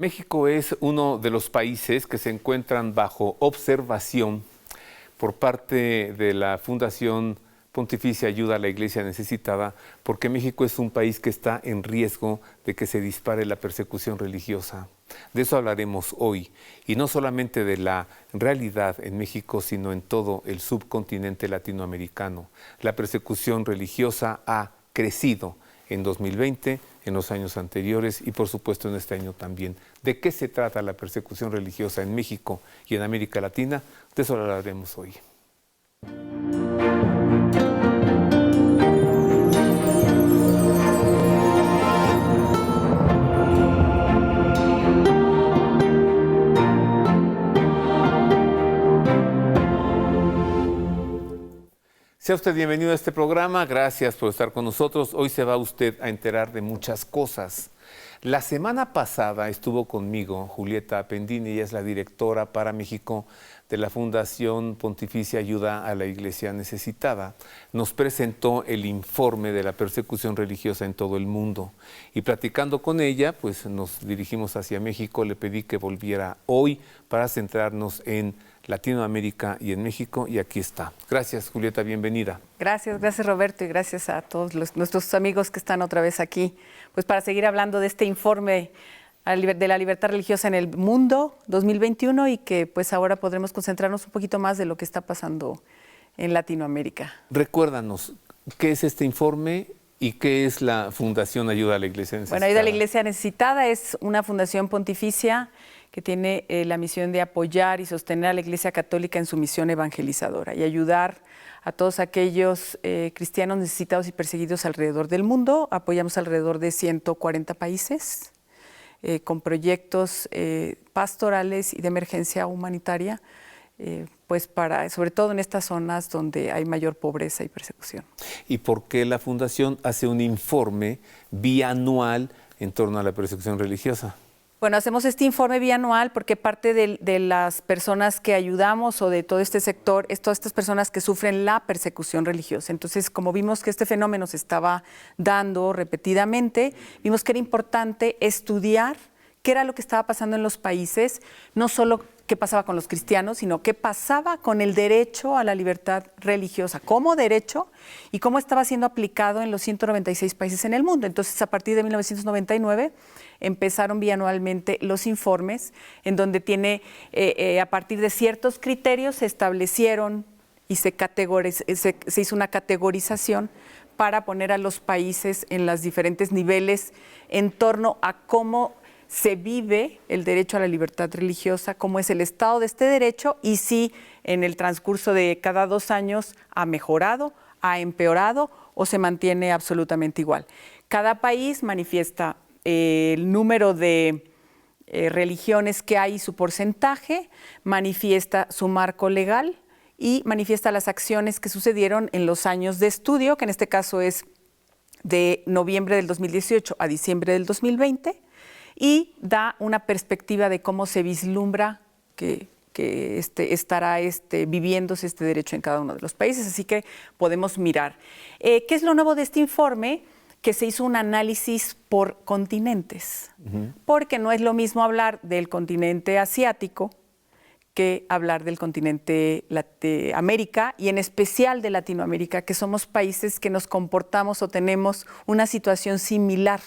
México es uno de los países que se encuentran bajo observación por parte de la Fundación Pontificia Ayuda a la Iglesia Necesitada, porque México es un país que está en riesgo de que se dispare la persecución religiosa. De eso hablaremos hoy, y no solamente de la realidad en México, sino en todo el subcontinente latinoamericano. La persecución religiosa ha crecido en 2020, en los años anteriores y por supuesto en este año también. ¿De qué se trata la persecución religiosa en México y en América Latina? De eso hablaremos hoy. Sea usted bienvenido a este programa, gracias por estar con nosotros. Hoy se va usted a enterar de muchas cosas. La semana pasada estuvo conmigo Julieta Appendini, ella es la directora para México de la Fundación Pontificia Ayuda a la Iglesia Necesitada. Nos presentó el informe de la persecución religiosa en todo el mundo. Y platicando con ella, pues nos dirigimos hacia México, le pedí que volviera hoy para centrarnos en Latinoamérica y en México, y aquí está. Gracias, Julieta, bienvenida. Gracias Roberto, y gracias a todos nuestros amigos que están otra vez aquí, pues para seguir hablando de este informe de la libertad religiosa en el mundo 2021 y que pues ahora podremos concentrarnos un poquito más de lo que está pasando en Latinoamérica. Recuérdanos, ¿qué es este informe y qué es la Fundación Ayuda a la Iglesia Necesitada? Bueno, Ayuda a la Iglesia Necesitada es una fundación pontificia que tiene la misión de apoyar y sostener a la Iglesia Católica en su misión evangelizadora y ayudar a todos aquellos cristianos necesitados y perseguidos alrededor del mundo. Apoyamos alrededor de 140 países con proyectos pastorales y de emergencia humanitaria, pues sobre todo en estas zonas donde hay mayor pobreza y persecución. ¿Y por qué la Fundación hace un informe bianual en torno a la persecución religiosa? Bueno, hacemos este informe bianual porque parte de las personas que ayudamos o de todo este sector es todas estas personas que sufren la persecución religiosa. Entonces, como vimos que este fenómeno se estaba dando repetidamente, vimos que era importante estudiar qué era lo que estaba pasando en los países, no solo qué pasaba con los cristianos, sino qué pasaba con el derecho a la libertad religiosa como derecho y cómo estaba siendo aplicado en los 196 países en el mundo. Entonces, a partir de 1999, empezaron bianualmente los informes, en donde a partir de ciertos criterios se establecieron y se hizo una categorización para poner a los países en los diferentes niveles en torno a cómo se vive el derecho a la libertad religiosa, cómo es el estado de este derecho y si en el transcurso de cada 2 años ha mejorado, ha empeorado o se mantiene absolutamente igual. Cada país manifiesta el número de religiones que hay y su porcentaje, manifiesta su marco legal y manifiesta las acciones que sucedieron en los años de estudio, que en este caso es de noviembre del 2018 a diciembre del 2020, y da una perspectiva de cómo se vislumbra que estará viviéndose este derecho en cada uno de los países. Así que podemos mirar. ¿Qué es lo nuevo de este informe? Que se hizo un análisis por continentes, porque no es lo mismo hablar del continente asiático que hablar del continente de América y en especial de Latinoamérica, que somos países que nos comportamos o tenemos una situación similar.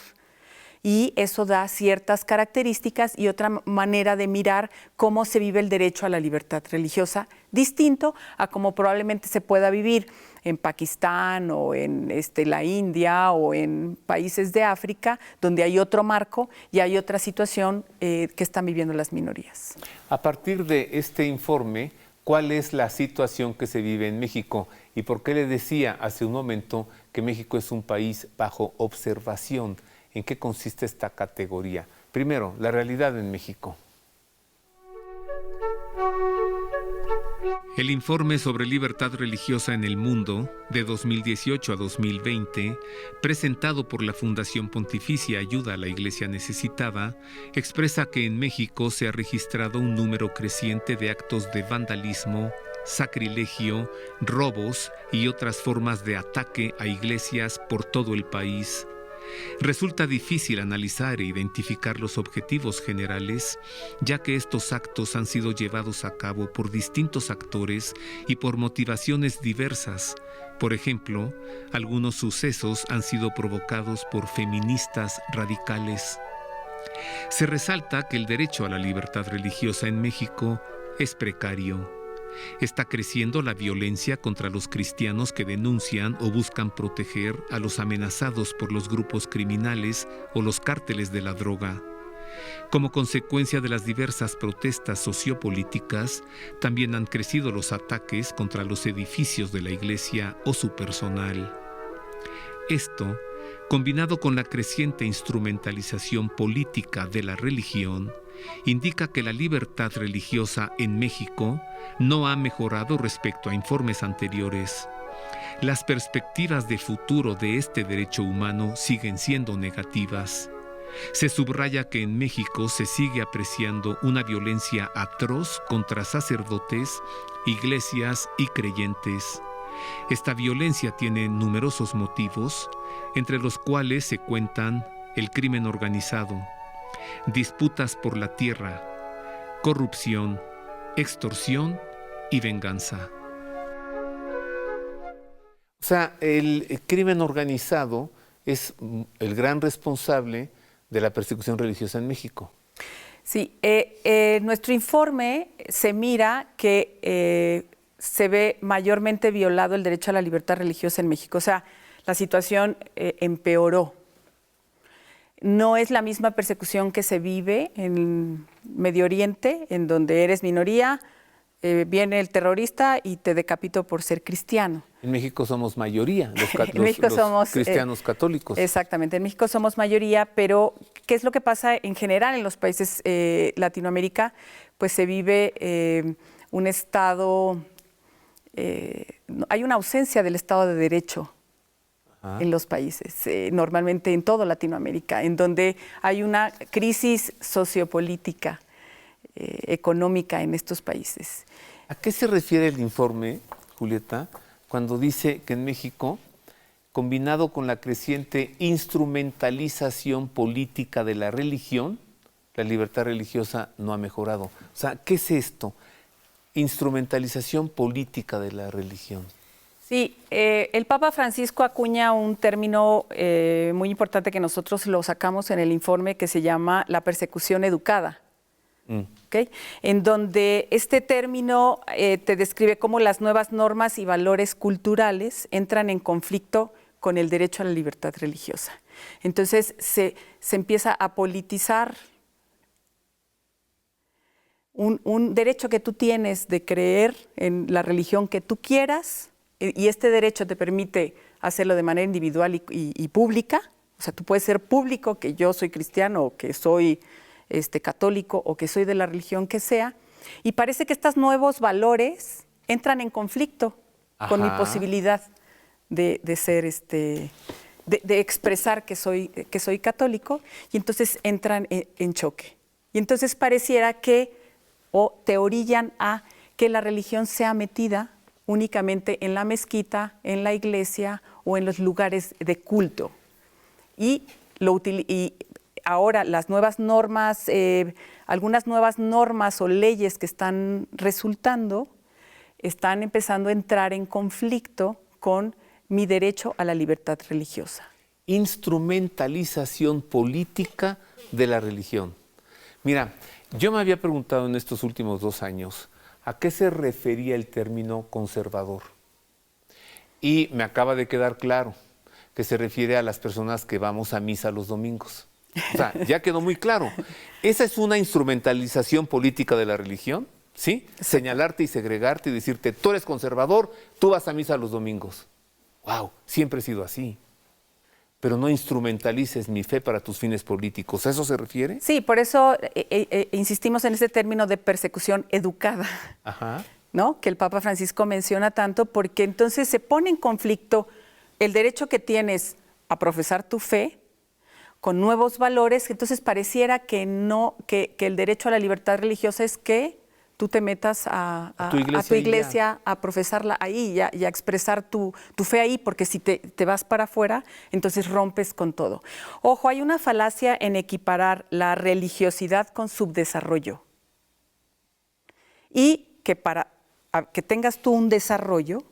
Y eso da ciertas características y otra manera de mirar cómo se vive el derecho a la libertad religiosa, distinto a cómo probablemente se pueda vivir en Pakistán o en la India o en países de África, donde hay otro marco y hay otra situación que están viviendo las minorías. A partir de este informe, ¿cuál es la situación que se vive en México? ¿Y por qué le decía hace un momento que México es un país bajo observación? ¿En qué consiste esta categoría? Primero, la realidad en México. El informe sobre libertad religiosa en el mundo, de 2018 a 2020, presentado por la Fundación Pontificia Ayuda a la Iglesia Necesitada, expresa que en México se ha registrado un número creciente de actos de vandalismo, sacrilegio, robos y otras formas de ataque a iglesias por todo el país. Resulta difícil analizar e identificar los objetivos generales, ya que estos actos han sido llevados a cabo por distintos actores y por motivaciones diversas. Por ejemplo, algunos sucesos han sido provocados por feministas radicales. Se resalta que el derecho a la libertad religiosa en México es precario. Está creciendo la violencia contra los cristianos que denuncian o buscan proteger a los amenazados por los grupos criminales o los cárteles de la droga. Como consecuencia de las diversas protestas sociopolíticas, también han crecido los ataques contra los edificios de la iglesia o su personal. Esto, combinado con la creciente instrumentalización política de la religión, indica que la libertad religiosa en México no ha mejorado respecto a informes anteriores. Las perspectivas de futuro de este derecho humano siguen siendo negativas. Se subraya que en México se sigue apreciando una violencia atroz contra sacerdotes, iglesias y creyentes. Esta violencia tiene numerosos motivos, entre los cuales se cuentan el crimen organizado, disputas por la tierra, corrupción, extorsión y venganza. O sea, el crimen organizado es el gran responsable de la persecución religiosa en México. Sí, nuestro informe se mira que se ve mayormente violado el derecho a la libertad religiosa en México. O sea, la situación empeoró. No es la misma persecución que se vive en Medio Oriente, en donde eres minoría, viene el terrorista y te decapitó por ser cristiano. En México somos mayoría, los cristianos católicos. Exactamente, en México somos mayoría, pero ¿qué es lo que pasa en general en los países Latinoamérica? Pues se vive un estado, hay una ausencia del Estado de Derecho en los países, normalmente en toda Latinoamérica, en donde hay una crisis sociopolítica, económica en estos países. ¿A qué se refiere el informe, Julieta, cuando dice que en México, combinado con la creciente instrumentalización política de la religión, la libertad religiosa no ha mejorado? O sea, ¿qué es esto? Instrumentalización política de la religión. Sí, el Papa Francisco acuña un término muy importante que nosotros lo sacamos en el informe, que se llama la persecución educada. ¿Okay? En donde este término te describe cómo las nuevas normas y valores culturales entran en conflicto con el derecho a la libertad religiosa. Entonces se empieza a politizar un derecho que tú tienes de creer en la religión que tú quieras, y este derecho te permite hacerlo de manera individual y pública. O sea, tú puedes ser público, que yo soy cristiano o que soy católico o que soy de la religión que sea, y parece que estos nuevos valores entran en conflicto con mi posibilidad de ser, de expresar que soy católico, y entonces entran en choque. Y entonces pareciera que te orillan a que la religión sea metida únicamente en la mezquita, en la iglesia o en los lugares de culto. Y ahora las nuevas normas, algunas nuevas normas o leyes que están resultando, están empezando a entrar en conflicto con mi derecho a la libertad religiosa. Instrumentalización política de la religión. Mira, yo me había preguntado en estos últimos 2 años a qué se refería el término conservador. Y me acaba de quedar claro que se refiere a las personas que vamos a misa los domingos. O sea, ya quedó muy claro. ¿Esa es una instrumentalización política de la religión? ¿Sí? Señalarte y segregarte y decirte, tú eres conservador, tú vas a misa los domingos. ¡Wow! Siempre he sido así. Pero no instrumentalices mi fe para tus fines políticos. ¿A eso se refiere? Sí, por eso insistimos en ese término de persecución educada, ¿no? Que el Papa Francisco menciona tanto, porque entonces se pone en conflicto el derecho que tienes a profesar tu fe con nuevos valores. Entonces pareciera que el derecho a la libertad religiosa es que tú te metas a tu tu iglesia, a profesarla ahí y a expresar tu fe ahí, porque si te vas para afuera, entonces rompes con todo. Ojo, hay una falacia en equiparar la religiosidad con subdesarrollo. Y que para que tengas tú un desarrollo,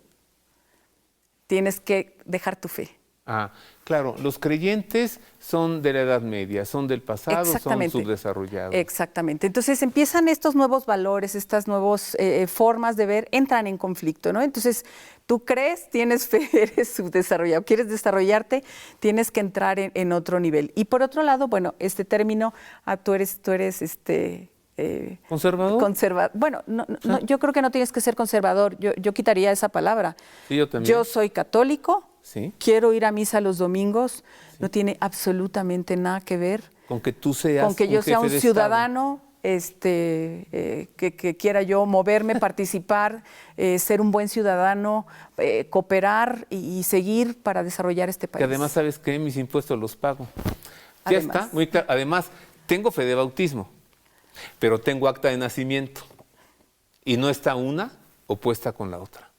tienes que dejar tu fe. Ah, claro, los creyentes son de la Edad Media, son del pasado, son subdesarrollados. Exactamente. Entonces empiezan estos nuevos valores, estas nuevas formas de ver, entran en conflicto, ¿no? Entonces, tú crees, tienes fe, eres subdesarrollado, quieres desarrollarte, tienes que entrar en otro nivel. Y por otro lado, bueno, este término, tú eres ¿Conservador? Bueno, no, yo creo que no tienes que ser conservador, yo quitaría esa palabra. Sí, yo también. Yo soy católico. Sí. Quiero ir a misa los domingos, sí. No tiene absolutamente nada que ver con que tú seas con que yo sea un ciudadano que quiera yo moverme, participar, ser un buen ciudadano, cooperar y seguir para desarrollar este país. Que además, ¿sabes qué? Mis impuestos los pago. Además. Ya está, muy claro. Además, tengo fe de bautismo, pero tengo acta de nacimiento y no está una opuesta con la otra.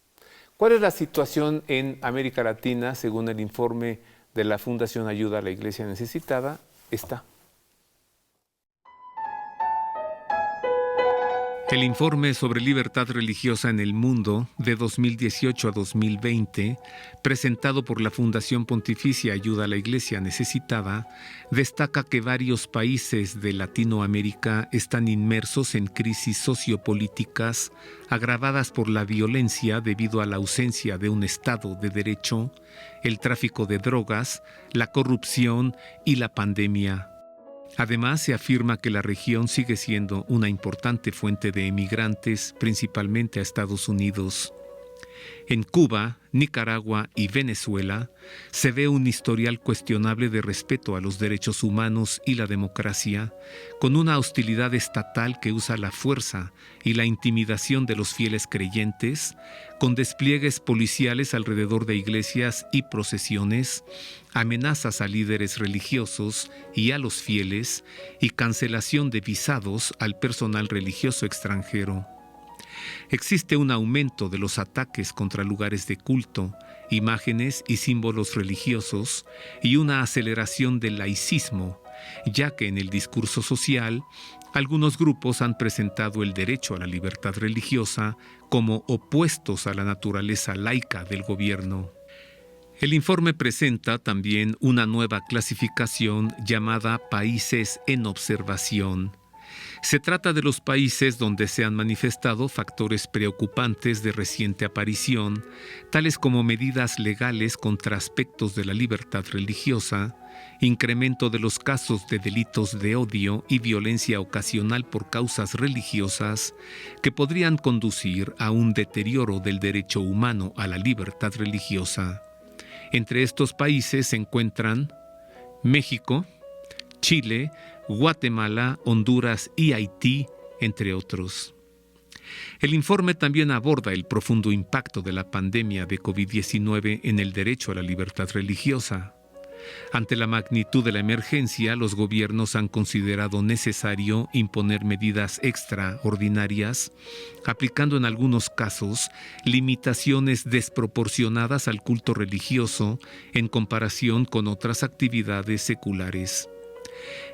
¿Cuál es la situación en América Latina según el informe de la Fundación Ayuda a la Iglesia Necesitada? El informe sobre libertad religiosa en el mundo de 2018 a 2020, presentado por la Fundación Pontificia Ayuda a la Iglesia Necesitada, destaca que varios países de Latinoamérica están inmersos en crisis sociopolíticas agravadas por la violencia debido a la ausencia de un Estado de Derecho, el tráfico de drogas, la corrupción y la pandemia. Además, se afirma que la región sigue siendo una importante fuente de emigrantes, principalmente a Estados Unidos. En Cuba, Nicaragua y Venezuela se ve un historial cuestionable de respeto a los derechos humanos y la democracia, con una hostilidad estatal que usa la fuerza y la intimidación de los fieles creyentes, con despliegues policiales alrededor de iglesias y procesiones, amenazas a líderes religiosos y a los fieles y cancelación de visados al personal religioso extranjero. Existe un aumento de los ataques contra lugares de culto, imágenes y símbolos religiosos y una aceleración del laicismo, ya que en el discurso social algunos grupos han presentado el derecho a la libertad religiosa como opuestos a la naturaleza laica del gobierno. El informe presenta también una nueva clasificación llamada Países en Observación. Se trata de los países donde se han manifestado factores preocupantes de reciente aparición, tales como medidas legales contra aspectos de la libertad religiosa, incremento de los casos de delitos de odio y violencia ocasional por causas religiosas que podrían conducir a un deterioro del derecho humano a la libertad religiosa. Entre estos países se encuentran México, Chile, Guatemala, Honduras y Haití, entre otros. El informe también aborda el profundo impacto de la pandemia de COVID-19 en el derecho a la libertad religiosa. Ante la magnitud de la emergencia, los gobiernos han considerado necesario imponer medidas extraordinarias, aplicando en algunos casos limitaciones desproporcionadas al culto religioso en comparación con otras actividades seculares.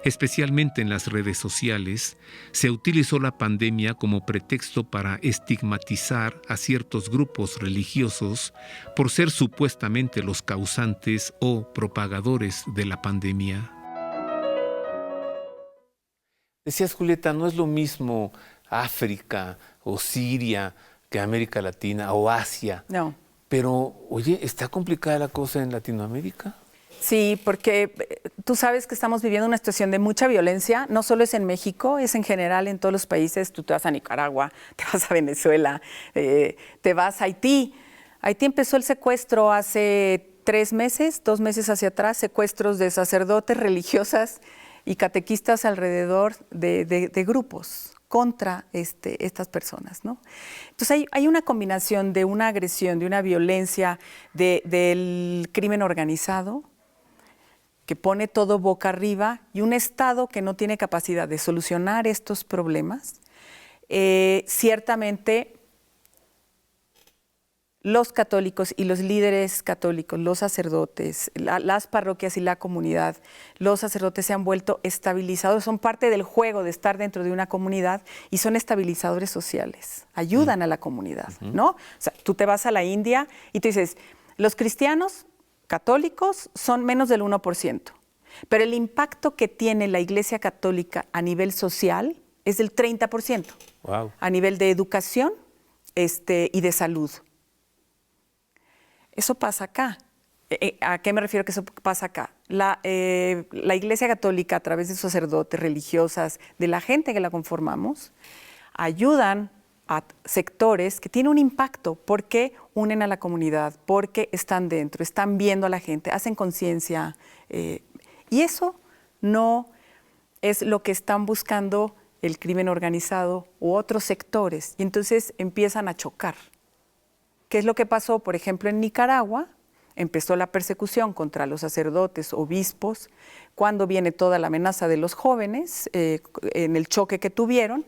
Especialmente en las redes sociales, se utilizó la pandemia como pretexto para estigmatizar a ciertos grupos religiosos por ser supuestamente los causantes o propagadores de la pandemia. Decías, Julieta, no es lo mismo África o Siria que América Latina o Asia. No. Pero, oye, ¿está complicada la cosa en Latinoamérica? Sí, porque tú sabes que estamos viviendo una situación de mucha violencia, no solo es en México, es en general en todos los países. Tú te vas a Nicaragua, te vas a Venezuela, te vas a Haití. Haití empezó el secuestro hace 3 meses, 2 meses hacia atrás, secuestros de sacerdotes, religiosas y catequistas alrededor de grupos contra estas personas, ¿no? Entonces hay una combinación de una agresión, de una violencia, del crimen organizado, que pone todo boca arriba, y un Estado que no tiene capacidad de solucionar estos problemas, ciertamente los católicos y los líderes católicos, los sacerdotes, las parroquias y la comunidad, los sacerdotes se han vuelto estabilizadores, son parte del juego de estar dentro de una comunidad y son estabilizadores sociales, ayudan a la comunidad, ¿no? O sea, tú te vas a la India y tú dices, los cristianos católicos son menos del 1%, pero el impacto que tiene la Iglesia Católica a nivel social es del 30%, Wow. a nivel de educación y de salud. Eso pasa acá. ¿A qué me refiero que eso pasa acá? La Iglesia Católica, a través de sacerdotes, religiosas, de la gente que la conformamos, ayudan a sectores que tienen un impacto porque unen a la comunidad, porque están dentro, están viendo a la gente, hacen conciencia. Y eso no es lo que están buscando el crimen organizado u otros sectores. Y entonces empiezan a chocar. ¿Qué es lo que pasó, por ejemplo, en Nicaragua? Empezó la persecución contra los sacerdotes, obispos, cuando viene toda la amenaza de los jóvenes, en el choque que tuvieron,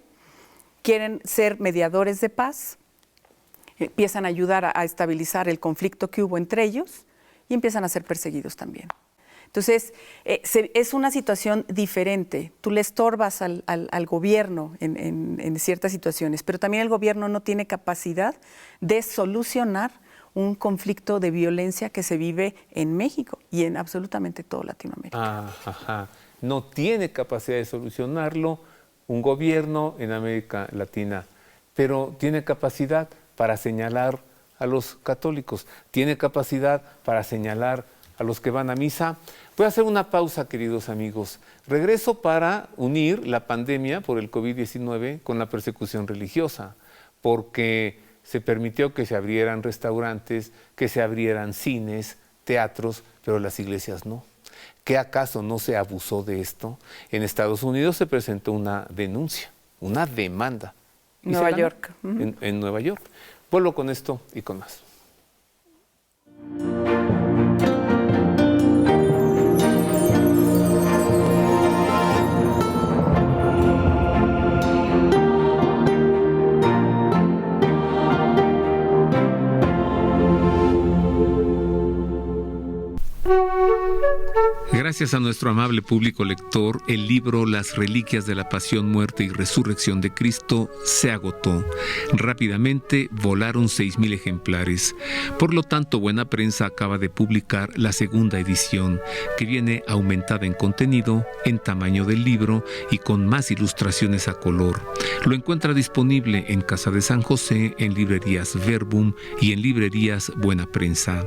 quieren ser mediadores de paz, empiezan a ayudar a estabilizar el conflicto que hubo entre ellos y empiezan a ser perseguidos también. Entonces, es una situación diferente. Tú le estorbas al gobierno en ciertas situaciones, pero también el gobierno no tiene capacidad de solucionar un conflicto de violencia que se vive en México y en absolutamente toda Latinoamérica. Ajá. No tiene capacidad de solucionarlo un gobierno en América Latina, pero tiene capacidad para señalar a los católicos, tiene capacidad para señalar a los que van a misa. Voy a hacer una pausa, queridos amigos. Regreso para unir la pandemia por el COVID-19 con la persecución religiosa, porque se permitió que se abrieran restaurantes, que se abrieran cines, teatros, pero las iglesias no. ¿Qué acaso no se abusó de esto? En Estados Unidos se presentó una denuncia, una demanda. Nueva York. En Nueva York. Vuelvo con esto y con más. Gracias a nuestro amable público lector, el libro Las Reliquias de la Pasión, Muerte y Resurrección de Cristo se agotó. Rápidamente volaron 6,000 ejemplares. Por lo tanto, Buena Prensa acaba de publicar la segunda edición, que viene aumentada en contenido, en tamaño del libro y con más ilustraciones a color. Lo encuentra disponible en Casa de San José, en librerías Verbum y en librerías Buena Prensa.